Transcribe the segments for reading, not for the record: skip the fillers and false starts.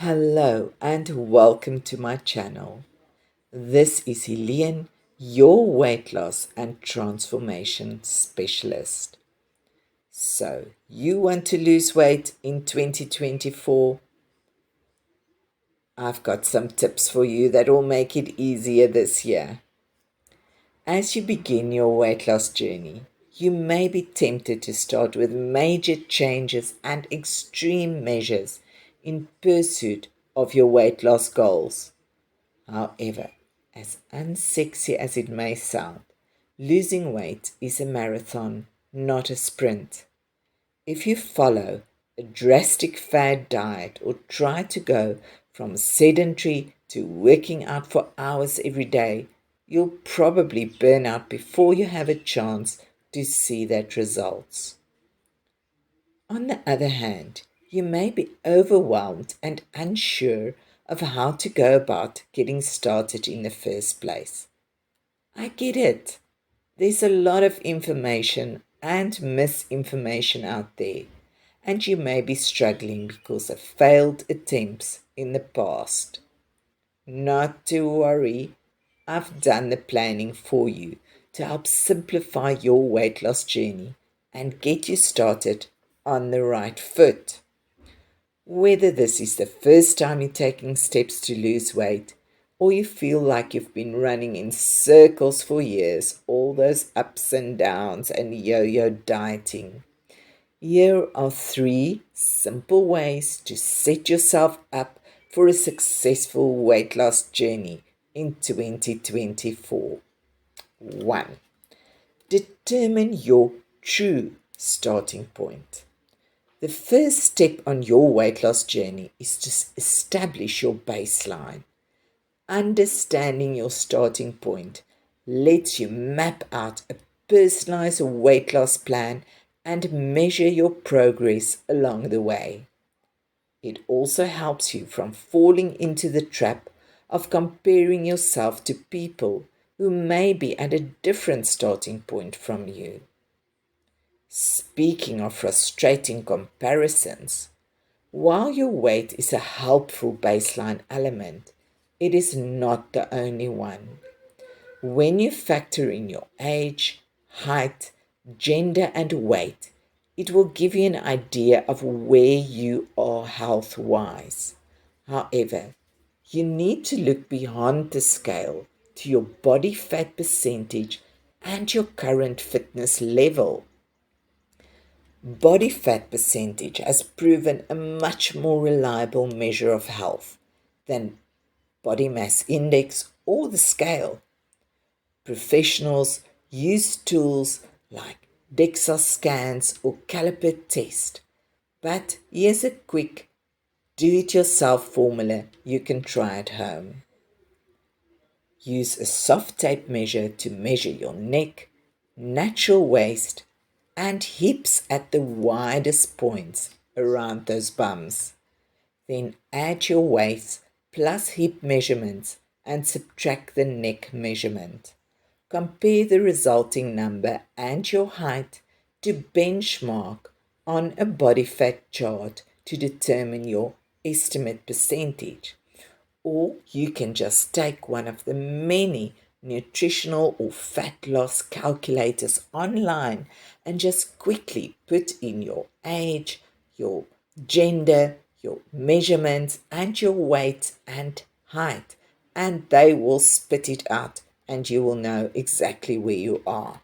Hello and welcome to my channel. This is Helene, your weight loss and transformation specialist. So, you want to lose weight in 2024? I've got some tips for you that will make it easier this year. As you begin your weight loss journey, you may be tempted to start with major changes and extreme measures in pursuit of your weight loss goals. However, as unsexy as it may sound, losing weight is a marathon, not a sprint. If you follow a drastic fad diet or try to go from sedentary to working out for hours every day, you'll probably burn out before you have a chance to see that results. On the other hand, you may be overwhelmed and unsure of how to go about getting started in the first place. I get it. There's a lot of information and misinformation out there, and you may be struggling because of failed attempts in the past. Not to worry, I've done the planning for you to help simplify your weight loss journey and get you started on the right foot. Whether this is the first time you're taking steps to lose weight, or you feel like you've been running in circles for years, all those ups and downs and yo yo dieting, here are three simple ways to set yourself up for a successful weight loss journey in 2024. 1. Determine your true starting point. The first step on your weight loss journey is to establish your baseline. Understanding your starting point lets you map out a personalized weight loss plan and measure your progress along the way. It also helps you from falling into the trap of comparing yourself to people who may be at a different starting point from you. Speaking of frustrating comparisons, while your weight is a helpful baseline element, it is not the only one. When you factor in your age, height, gender, and weight, it will give you an idea of where you are health wise. However, you need to look beyond the scale to your body fat percentage and your current fitness level. Body fat percentage has proven a much more reliable measure of health than body mass index or the scale. Professionals use tools like DEXA scans or caliper test, but here's a quick do-it-yourself formula you can try at home. Use a soft tape measure to measure your neck, natural waist, and hips at the widest points around those bums. Then add your waist plus hip measurements and subtract the neck measurement. Compare the resulting number and your height to benchmark on a body fat chart to determine your estimate percentage. Or you can just take one of the many nutritional or fat loss calculators online and just quickly put in your age, your gender, your measurements, and your weight and height, and they will spit it out and you will know exactly where you are.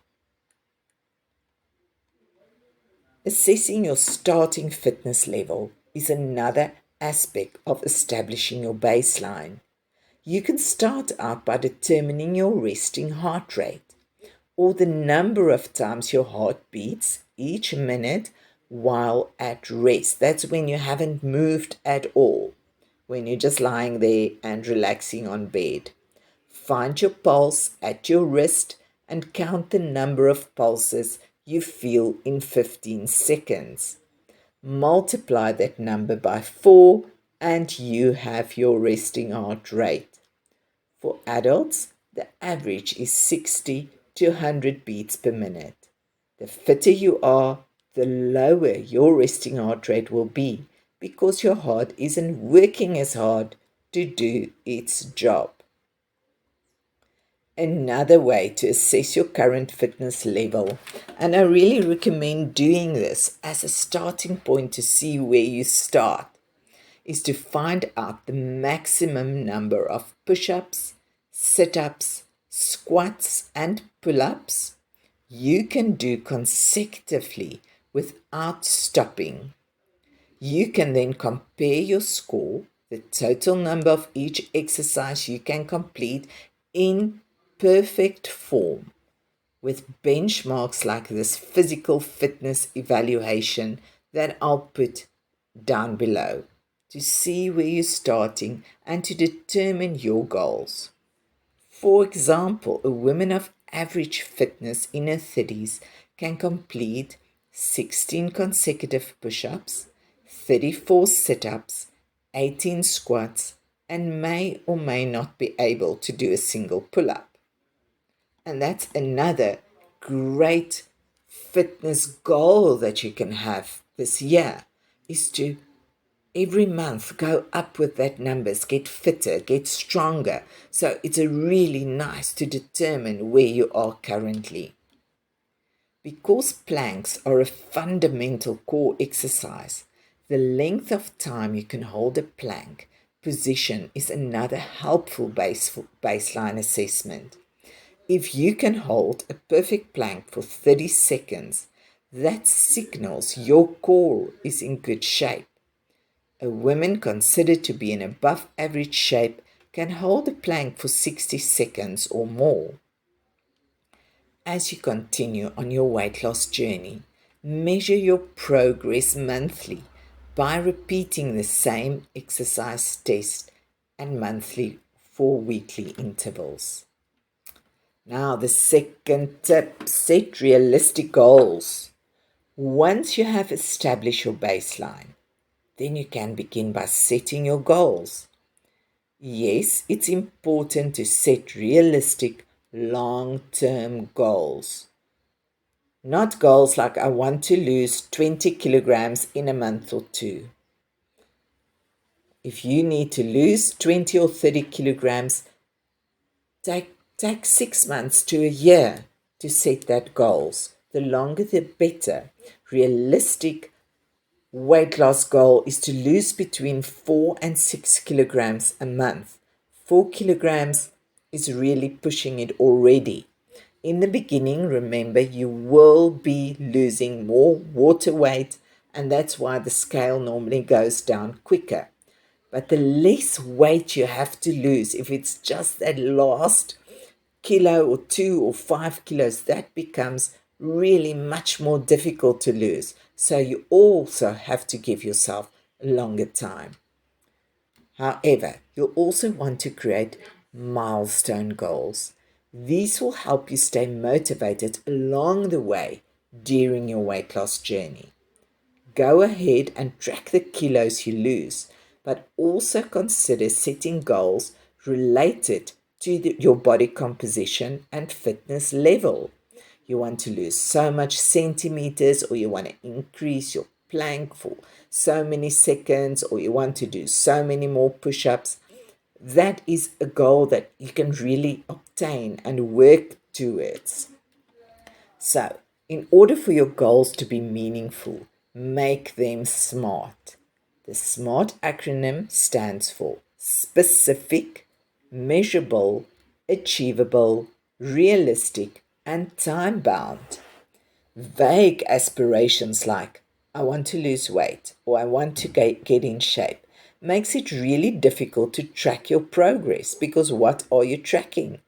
Assessing your starting fitness level is another aspect of establishing your baseline. You can start out by determining your resting heart rate, or the number of times your heart beats each minute while at rest. That's when you haven't moved at all, when you're just lying there and relaxing on bed. Find your pulse at your wrist and count the number of pulses you feel in 15 seconds. Multiply that number by 4 and you have your resting heart rate. For adults, the average is 60 to 100 beats per minute. The fitter you are, the lower your resting heart rate will be because your heart isn't working as hard to do its job. Another way to assess your current fitness level, and I really recommend doing this as a starting point to see where you start, is to find out the maximum number of push ups, sit ups, squats, and pull ups you can do consecutively without stopping. You can then compare your score, the total number of each exercise you can complete in perfect form, with benchmarks like this physical fitness evaluation that I'll put down below to see where you're starting and to determine your goals. For example, a woman of average fitness in her 30s can complete 16 consecutive push ups, 34 sit ups, 18 squats, and may or may not be able to do a single pull up. And that's another great fitness goal that you can have this year, is to every month go up with that numbers, get fitter, get stronger. So it's a really nice to determine where you are currently. Because planks are a fundamental core exercise, the length of time you can hold a plank position is another helpful baseline assessment. If you can hold a perfect plank for 30 seconds, that signals your core is in good shape. A woman considered to be in above average shape can hold a plank for 60 seconds or more. As you continue on your weight loss journey, measure your progress monthly by repeating the same exercise test and monthly for weekly intervals. Now, the second tip, set realistic goals. Once you have established your baseline, then you can begin by setting your goals. Yes, it's important to set realistic long-term goals. Not goals like I want to lose 20 kilograms in a month or two. If you need to lose 20 or 30 kilograms, take 6 months to a year to set that goals. The longer the better. Realistic weight loss goal is to lose between 4 and 6 kilograms a month. 4 kilograms is really pushing it already. In the beginning, remember, you will be losing more water weight, and that's why the scale normally goes down quicker. But the less weight you have to lose, if it's just that last kilo or 2 or 5 kilos, that becomes really much more difficult to lose. So you also have to give yourself a longer time. However, you'll also want to create milestone goals. These will help you stay motivated along the way during your weight loss journey. Go ahead and track the kilos you lose, but also consider setting goals related to your body composition and fitness level. You want to lose so much centimeters, or you want to increase your plank for so many seconds, or you want to do so many more push-ups. That is a goal that you can really obtain and work towards. So, in order for your goals to be meaningful, make them SMART. The SMART acronym stands for specific, measurable, achievable, realistic, and time-bound. Vague aspirations like, I want to lose weight or I want to get in shape, makes it really difficult to track your progress, because what are you tracking?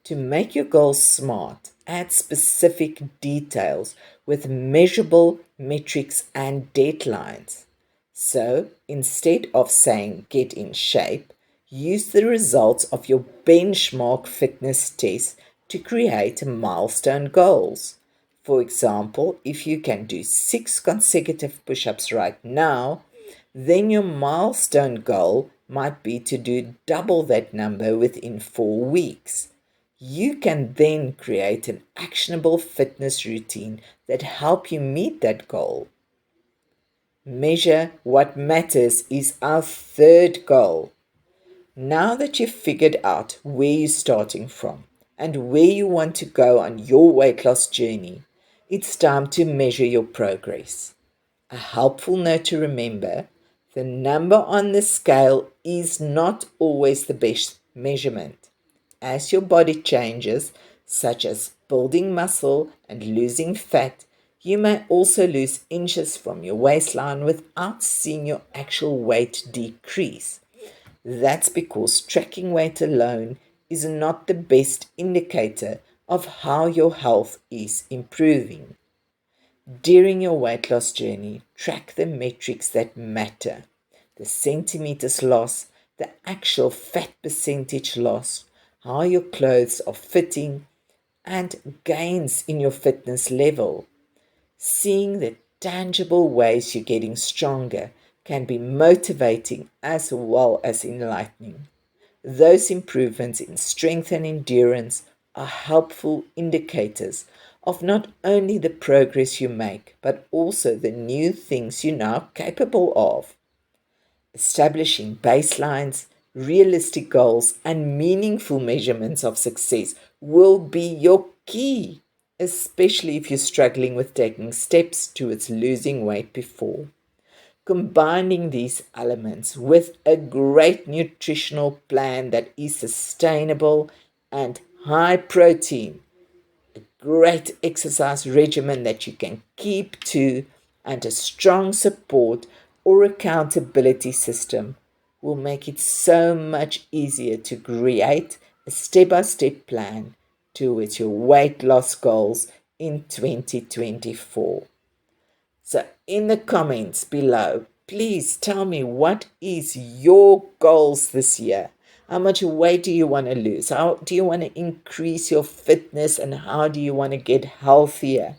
To make your goals SMART, add specific details with measurable metrics and deadlines. So instead of saying get in shape, use the results of your benchmark fitness test to create milestone goals. For example, if you can do 6 consecutive push-ups right now, then your milestone goal might be to do double that number within 4 weeks. You can then create an actionable fitness routine that help you meet that goal. Measure what matters is our third goal. Now that you've figured out where you're starting from and where you want to go on your weight loss journey, it's time to measure your progress. A helpful note to remember: the number on the scale is not always the best measurement. As your body changes, such as building muscle and losing fat, you may also lose inches from your waistline without seeing your actual weight decrease. That's because tracking weight alone is not the best indicator of how your health is improving. During your weight loss journey, track the metrics that matter: the centimeters lost, the actual fat percentage lost, how your clothes are fitting, and gains in your fitness level. Seeing the tangible ways you're getting stronger can be motivating as well as enlightening. Those improvements in strength and endurance are helpful indicators of not only the progress you make, but also the new things you're now capable of. Establishing baselines, realistic goals, and meaningful measurements of success will be your key, especially if you're struggling with taking steps towards losing weight before. Combining these elements with a great nutritional plan that is sustainable and high protein, great exercise regimen that you can keep to, and a strong support or accountability system will make it so much easier to create a step-by-step plan towards your weight loss goals in 2024. So in the comments below, please tell me, what is your goals this year? How much weight do you want to lose? How do you want to increase your fitness, and how do you want to get healthier?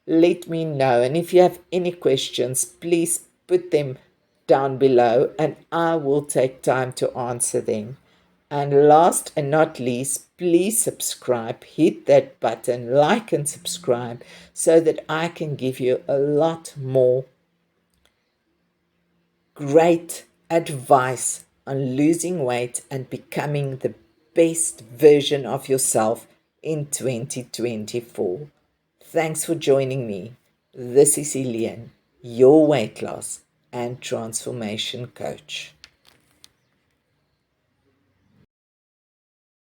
Let me know. And if you have any questions, please put them down below and I will take time to answer them. And last and not least, please subscribe, hit that button, like and subscribe, so that I can give you a lot more great advice on losing weight and becoming the best version of yourself in 2024. Thanks for joining me. This is Eliane, your weight loss and transformation coach.